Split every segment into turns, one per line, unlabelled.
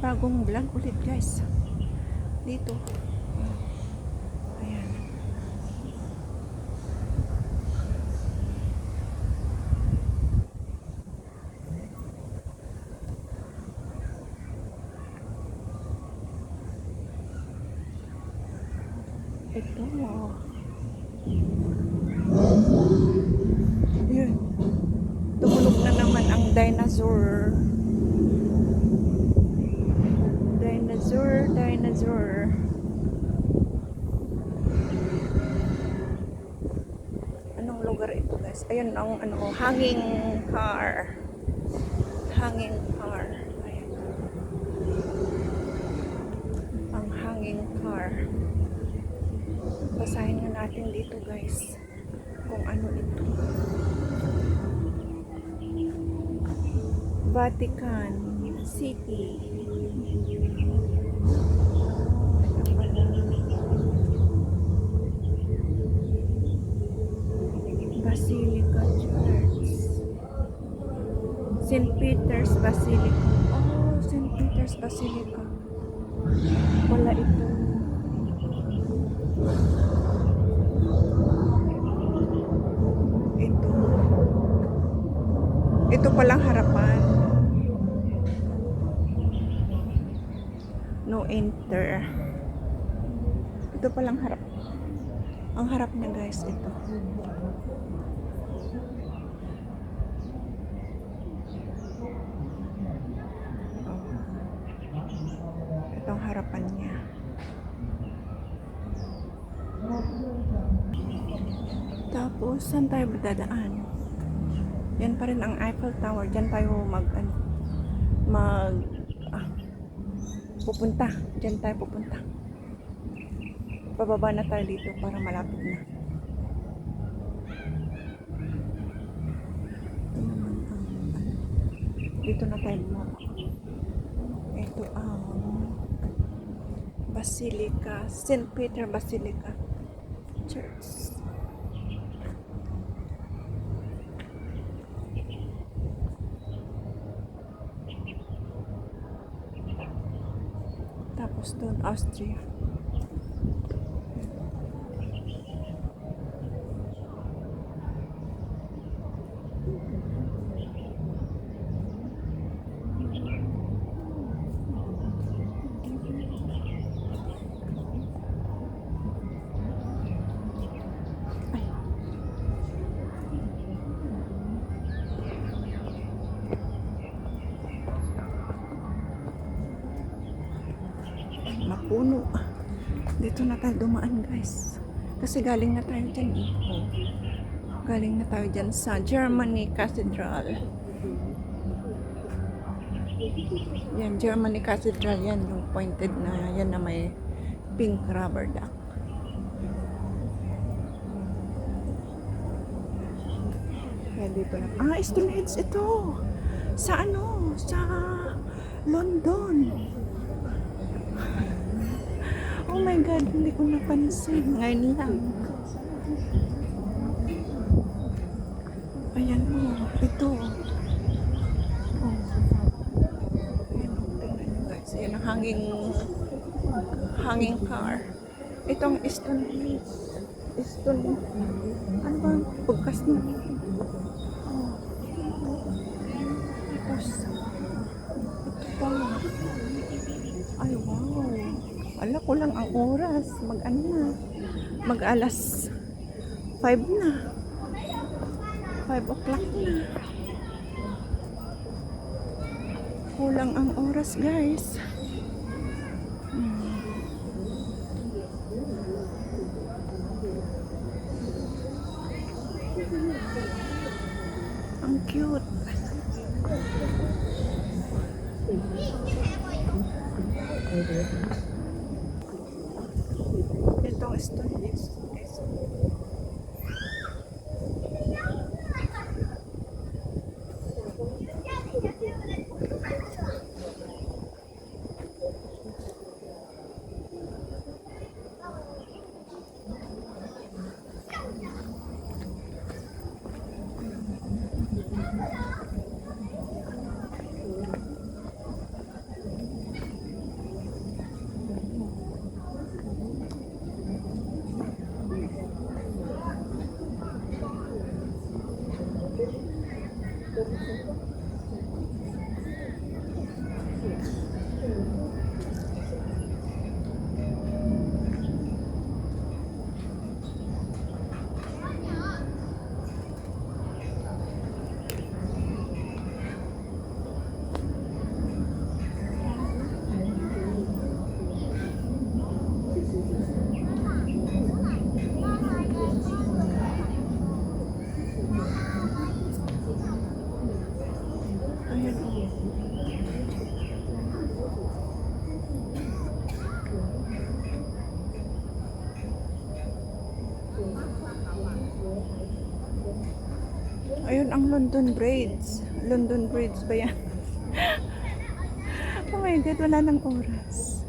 bagong vlog ulit guys dito. Ayan. Ito yun, tumulog na naman ang dinosaur. Dinosaur. Anong lugar ito guys? Ayun ang hanging car. Hanging car. Ayan. Ang hanging car. Basahin nga natin dito guys kung ano ito. Vatican City. Basilica Church. St. Peter's Basilica. Oh, St. Peter's Basilica. Wala ito. Ito palang harapan. No enter. Ito palang harap. Ang harap niya guys ito. Itong harapan niya. Tapos saan tayo dadaan? Yan pa rin ang Eiffel Tower. Diyan tayo pupunta. Diyan tayo pupunta. Pababa na tayo dito para malapit na. Dito na tayo bumaba. Ito ang Basilica, St. Peter Basilica Church. Tapos doon, Austria. Mapuno. Dito na tayo dumaan guys. Kasi galing na tayo dyan. Galing na tayo dyan sa Germany Cathedral. Yan, Germany Cathedral. Yan, yung pointed na yan na may pink rubber duck. Yan, dito na. Stonehenge ito. Sa Sa London. Oh my God, hindi ko napansin. Ngayon lang. Ayan ito. Oh. Ayan tingnan nyo guys. Ayan ang hanging car. Itong Stonehenge. Ano ba? Pagkas na. Oh. Tapos, ito pa. Ay, wow. Ala ko lang ang oras. Mag alas 5 na. 5 o'clock na. Kulang ang oras guys. Ang cute. Itong Stonehenge. Ayan, oh. Ayun ang London Bridge. London Bridge ba yan? Oh my God, wala nang oras.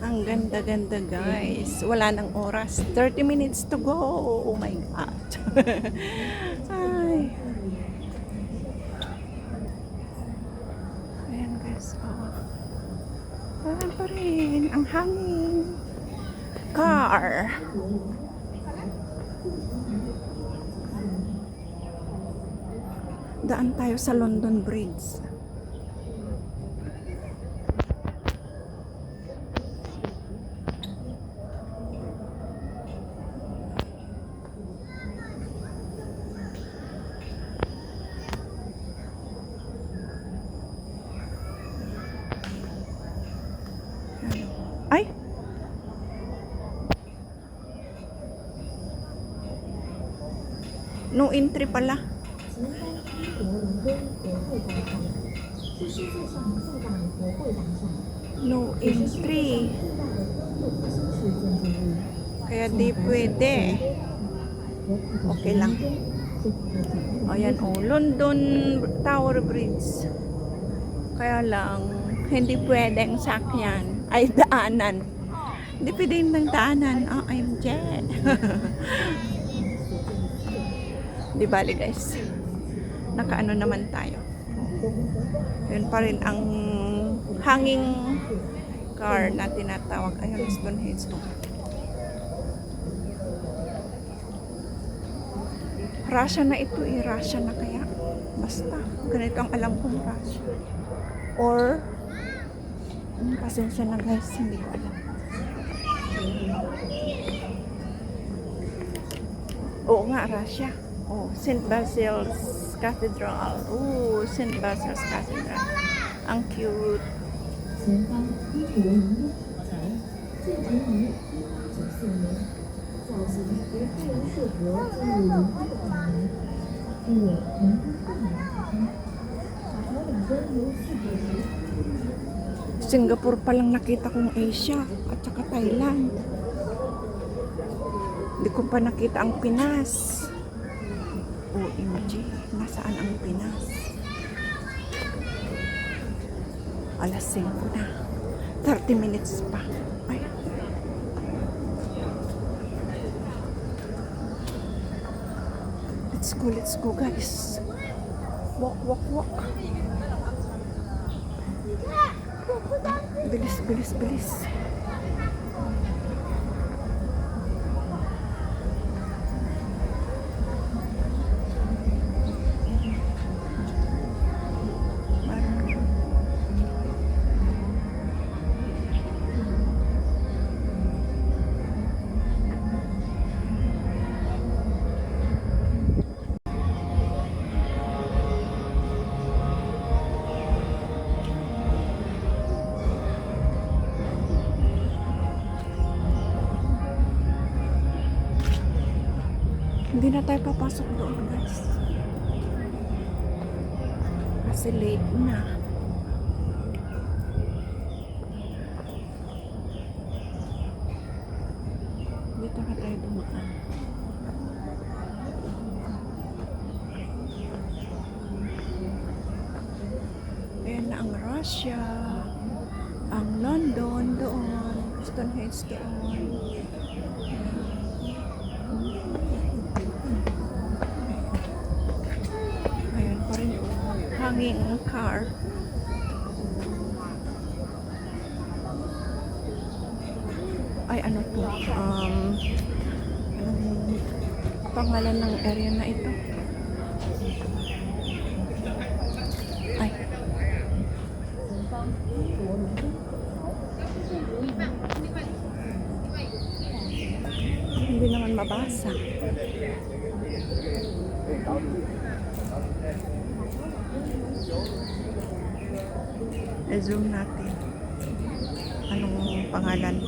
Ang ganda-ganda guys. Wala nang oras. 30 minutes to go. Oh my God. Ay. Ayan guys. Oh. Wala pa rin. Ang hangin. Car. Daan tayo sa London Bridge. Ay! No entry pala. No entry. Kaya di pwede. Okay lang. Ayan oh, London Tower Bridge. Kaya lang, hindi pwedeng sakyan. Ay, daanan. Hindi pwedeng ng daanan. OMG. Di bali guys. Nakaano naman tayo. Yun pa rin ang hanging car na tinatawag. Ayun, Stonehenge. Russia na ito eh. Russia na kaya. Basta. Ganito ang alam kong Russia. Or pasensya na guys. Hindi ko alam. Oo nga, Russia. Oh, St. Basil's Cathedral. Oh, St. Basil's Cathedral. Ang cute. Singapore pa lang nakita kong Asia at saka Thailand. Hindi ko pa nakita ang Pinas. OMG, nasaan ang Pinas? Alas 5 na. 30 minutes pa. Ay. Let's go guys. Walk, walk, walk. Bilis, bilis, bilis. Hindi na tayo papasok doon guys. Kasi late na. Dito na tayo dumaan. Ayan na ang Russia. Ang London doon. Stonehenge doon. Hanging car. Ay ano to? pangalan ng area na ito? Ay. Hindi naman mabasa. I-zoom natin. Anong pangalan?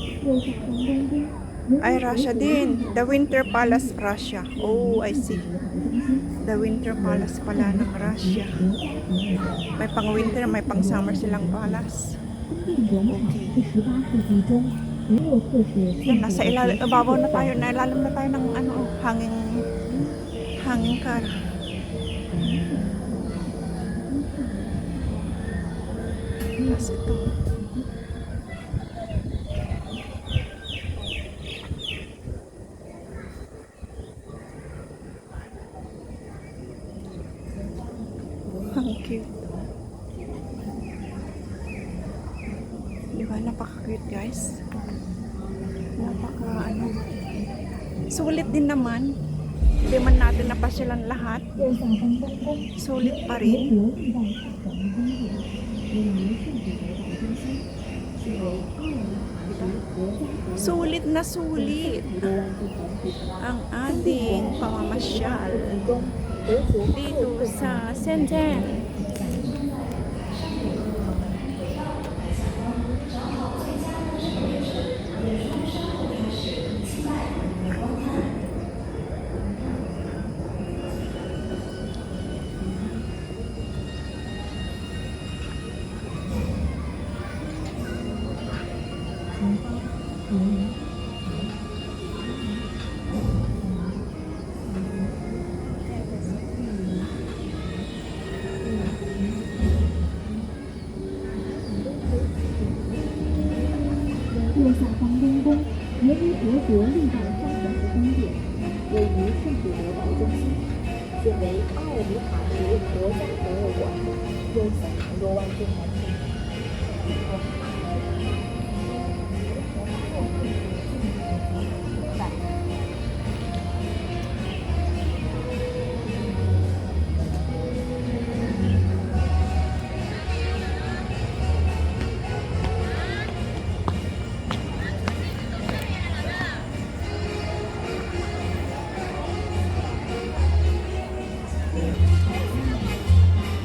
Ay, Russia din. The Winter Palace, Russia. Oh, I see. The Winter Palace pala ng Russia. May pang-winter, may pang-summer silang palace. Okay. Yan, nasa ibabaw na tayo. Nailalim na tayo ng hanging car. Tapos ito. Ang cute. Diba? Napaka-cute, guys. Sulit din naman. Hindi man natin napasyalan lahat. Sulit pa rin. Sulit na sulit ang ating pamamasyal dito sa Shenzhen.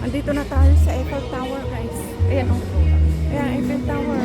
Andito na tayo sa Eiffel Tower, guys. Ayan, oh. Ayan, Eiffel Tower.